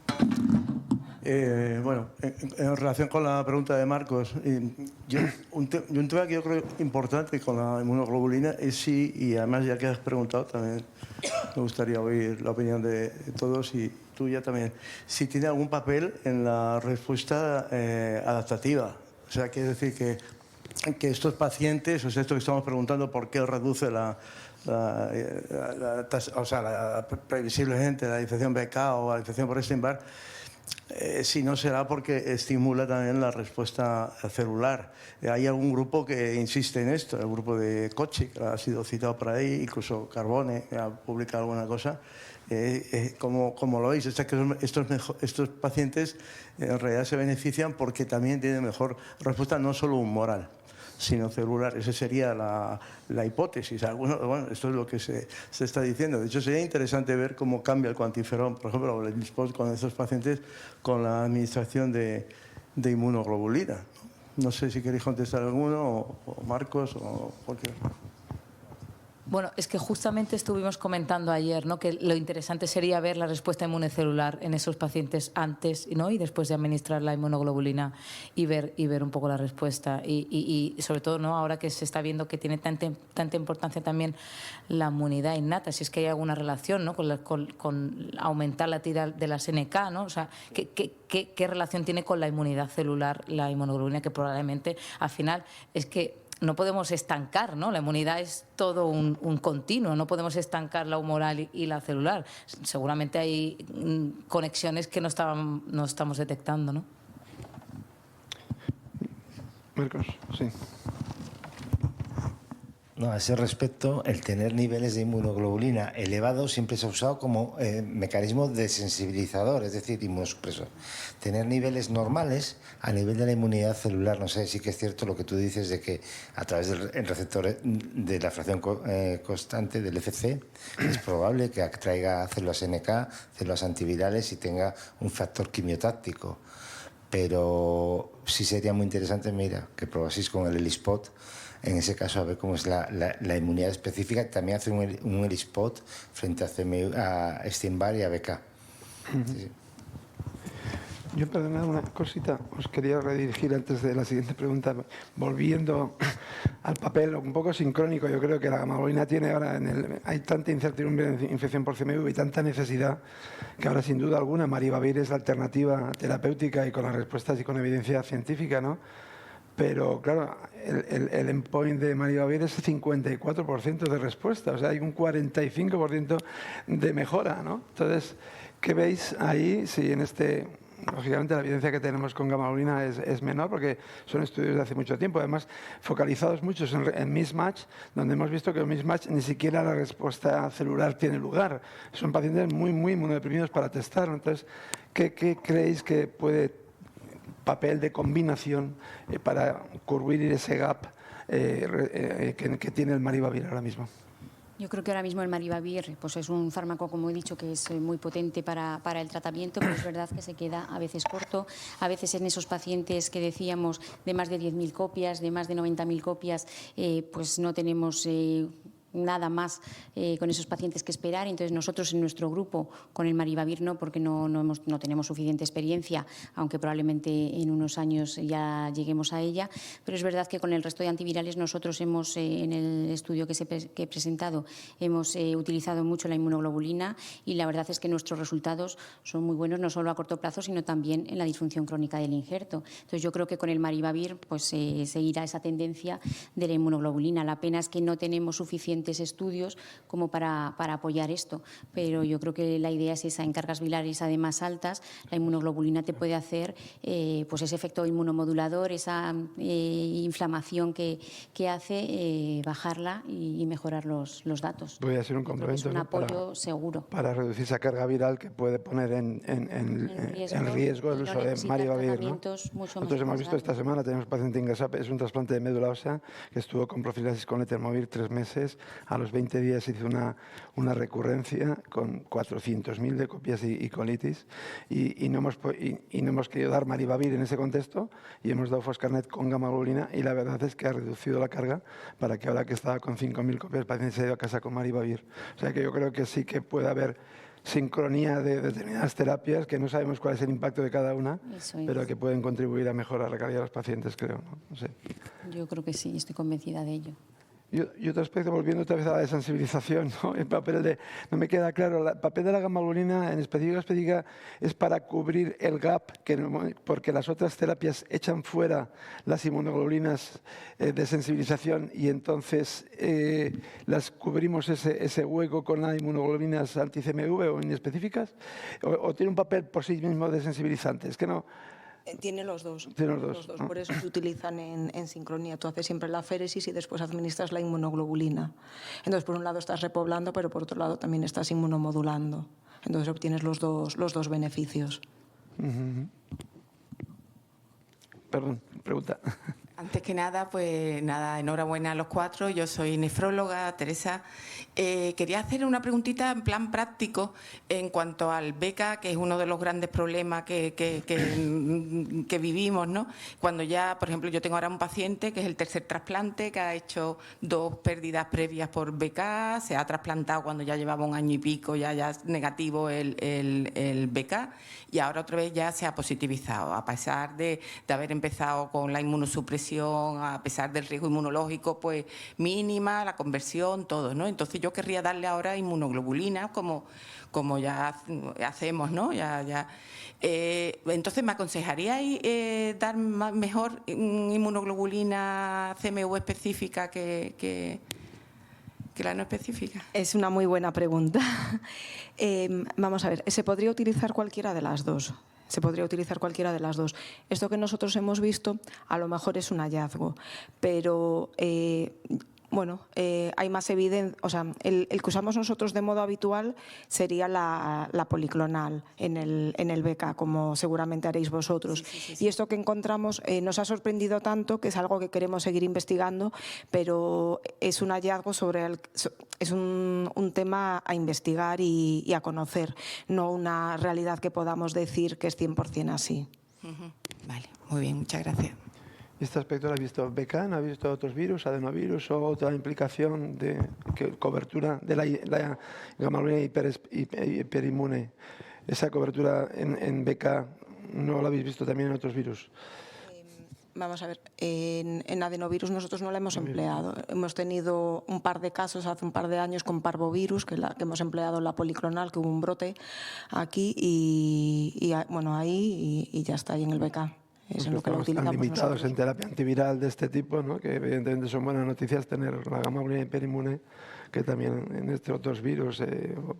Bueno, en relación con la pregunta de Marcos, un tema que yo creo importante con la inmunoglobulina es si, y además ya que has preguntado también me gustaría oír la opinión de todos y tuya también, si tiene algún papel en la respuesta adaptativa. O sea, quiere decir que estos pacientes, o sea, esto que estamos preguntando, ¿por qué reduce previsiblemente la infección BK o la infección por Epstein-Barr? Si no será porque estimula también la respuesta celular. Hay algún grupo que insiste en esto, el grupo de Kochi, que ha sido citado por ahí, incluso Carbone, que ha publicado alguna cosa. Como lo veis, estos pacientes en realidad se benefician porque también tienen mejor respuesta, no solo humoral, sino celular. Esa sería la hipótesis. Bueno, esto es lo que se está diciendo. De hecho, sería interesante ver cómo cambia el cuantiferón, por ejemplo, el Ledipos con estos pacientes con la administración de inmunoglobulina. No sé si queréis contestar alguno, o Marcos, o cualquier. Bueno, es que justamente estuvimos comentando ayer, ¿no?, que lo interesante sería ver la respuesta inmunecelular en esos pacientes antes, ¿no?, y después de administrar la inmunoglobulina y ver un poco la respuesta. Y sobre todo, ¿no?, ahora que se está viendo que tiene tanta importancia también la inmunidad innata, si es que hay alguna relación, ¿no?, con aumentar la tira de las NK, ¿no? O sea, ¿qué relación tiene con la inmunidad celular la inmunoglobulina? Que probablemente al final es que no podemos estancar, ¿no? La inmunidad es todo un continuo, no podemos estancar la humoral y la celular. Seguramente hay conexiones que no estamos detectando, ¿no? Marcos, sí. No, a ese respecto, el tener niveles de inmunoglobulina elevados siempre se ha usado como mecanismo desensibilizador, es decir, inmunosupresor. Tener niveles normales a nivel de la inmunidad celular, no sé, sí que es cierto lo que tú dices de que a través del receptor de la fracción constante del FC es probable que atraiga células NK, células antivirales y tenga un factor quimiotáctico. Pero sí sería muy interesante, mira, que probaseis con el ELISpot, en ese caso a ver cómo es la inmunidad específica. También hace un ELISpot frente a Epstein-Barr y a BK. Sí. Yo, perdonad, una cosita, os quería redirigir antes de la siguiente pregunta, volviendo al papel un poco sincrónico. Yo creo que la gamaglobulina tiene ahora, hay tanta incertidumbre en infección por CMV y tanta necesidad que ahora sin duda alguna maribavir es la alternativa terapéutica y con las respuestas y con evidencia científica, ¿no? Pero claro, el endpoint de maribavir es 54% de respuesta, o sea, hay un 45% de mejora, ¿no? Entonces, ¿qué veis ahí? Si en lógicamente la evidencia que tenemos con gamaglobulina es menor porque son estudios de hace mucho tiempo, además focalizados muchos en mismatch, donde hemos visto que en mismatch ni siquiera la respuesta celular tiene lugar. Son pacientes muy, muy inmunodeprimidos para testar. Entonces, ¿qué creéis que puede papel de combinación para cubrir ese gap que tiene el maribavir ahora mismo? Yo creo que ahora mismo el maribavir pues es un fármaco, como he dicho, que es muy potente para el tratamiento, pero es verdad que se queda a veces corto. A veces en esos pacientes que decíamos de más de 10.000 copias, de más de 90.000 copias, pues no tenemos nada más con esos pacientes que esperar. Entonces nosotros en nuestro grupo con el maribavir no, porque no tenemos suficiente experiencia, aunque probablemente en unos años ya lleguemos a ella, pero es verdad que con el resto de antivirales nosotros hemos, en el estudio que he presentado, hemos utilizado mucho la inmunoglobulina y la verdad es que nuestros resultados son muy buenos, no solo a corto plazo, sino también en la disfunción crónica del injerto. Entonces yo creo que con el maribavir pues seguirá esa tendencia de la inmunoglobulina. La pena es que no tenemos suficiente estudios como para apoyar esto, pero yo creo que la idea es esa. En cargas virales además altas, la inmunoglobulina te puede hacer pues ese efecto inmunomodulador, esa inflamación que hace bajarla y mejorar los datos. Voy a hacer un complemento. Es un apoyo seguro. Para reducir esa carga viral que puede poner en riesgo el uso de maribavir, ¿no? Nosotros hemos visto esta semana, tenemos un paciente ingresado, es un trasplante de médula ósea que estuvo con profilaxis con letermovir 3 meses. A los 20 días hizo una recurrencia con 400.000 de copias y colitis y no hemos querido dar maribavir en ese contexto y hemos dado foscarnet con gamaglobulina y la verdad es que ha reducido la carga para que ahora que estaba con 5.000 copias el paciente se ha ido a casa con maribavir. O sea que yo creo que sí que puede haber sincronía de determinadas terapias que no sabemos cuál es el impacto de cada una, pero que pueden contribuir a mejorar la calidad de los pacientes, creo, ¿no? No sé. Yo creo que sí, estoy convencida de ello. Y otro aspecto, volviendo otra vez a la desensibilización, ¿no? El papel no me queda claro, el papel de la gamaglobulina en específica es para cubrir el gap, porque las otras terapias echan fuera las inmunoglobulinas de sensibilización y entonces las cubrimos ese hueco con las inmunoglobulinas anti-CMV o inespecíficas, o tiene un papel por sí mismo desensibilizante. Es que no... Tiene los dos. Tiene los dos. Por eso se utilizan en sincronía. Tú haces siempre la féresis y después administras la inmunoglobulina. Entonces, por un lado estás repoblando, pero por otro lado también estás inmunomodulando. Entonces obtienes los dos beneficios. Perdón, pregunta. Antes que nada, pues nada, enhorabuena a los cuatro. Yo soy nefróloga, Teresa. Quería hacer una preguntita en plan práctico en cuanto al BK, que es uno de los grandes problemas que vivimos, ¿no? Cuando ya, por ejemplo, yo tengo ahora un paciente que es el tercer trasplante, que ha hecho 2 pérdidas previas por BK, se ha trasplantado cuando ya llevaba 1 año y pico, ya es negativo el BK, y ahora otra vez ya se ha positivizado, a pesar de haber empezado con la inmunosupresión conversión, a pesar del riesgo inmunológico, pues mínima, la conversión, todo, ¿no? Entonces yo querría darle ahora inmunoglobulina, como ya hacemos, ¿no? Entonces, ¿me aconsejaríais dar mejor inmunoglobulina CMV específica que la no específica? Es una muy buena pregunta. Vamos a ver, se podría utilizar cualquiera de las dos. Esto que nosotros hemos visto a lo mejor es un hallazgo, pero hay más evidencia. O sea, el que usamos nosotros de modo habitual sería la policlonal en el BK, como seguramente haréis vosotros. Sí. Y esto que encontramos nos ha sorprendido tanto que es algo que queremos seguir investigando, pero es un hallazgo es un tema a investigar y a conocer, no una realidad que podamos decir que es 100% así. Vale, muy bien, muchas gracias. ¿Este aspecto lo ha visto BK? ¿No ha visto otros virus, adenovirus o otra implicación de cobertura de la gamma-globulina hiperinmune? ¿Esa cobertura en BK no la habéis visto también en otros virus? Vamos a ver, en adenovirus nosotros no la hemos empleado. Hemos tenido un par de casos hace un par de años con parvovirus, que hemos empleado la policlonal, que hubo un brote aquí y ahí y ya está, ahí en el BK. Eso es lo que lo utilizamos limitados nosotros. En terapia antiviral de este tipo, ¿no? Que evidentemente son buenas noticias tener la gamma-globulina hiperinmune, que también en estos otros virus,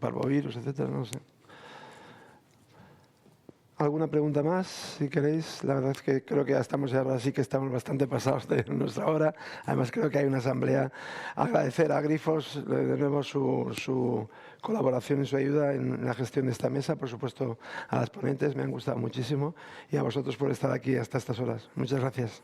parvovirus, etcétera, no sé. ¿Alguna pregunta más, si queréis? La verdad es que creo que ya estamos bastante pasados de nuestra hora. Además, creo que hay una asamblea. Agradecer a Grifols de nuevo su colaboración y su ayuda en la gestión de esta mesa. Por supuesto, a las ponentes, me han gustado muchísimo. Y a vosotros por estar aquí hasta estas horas. Muchas gracias.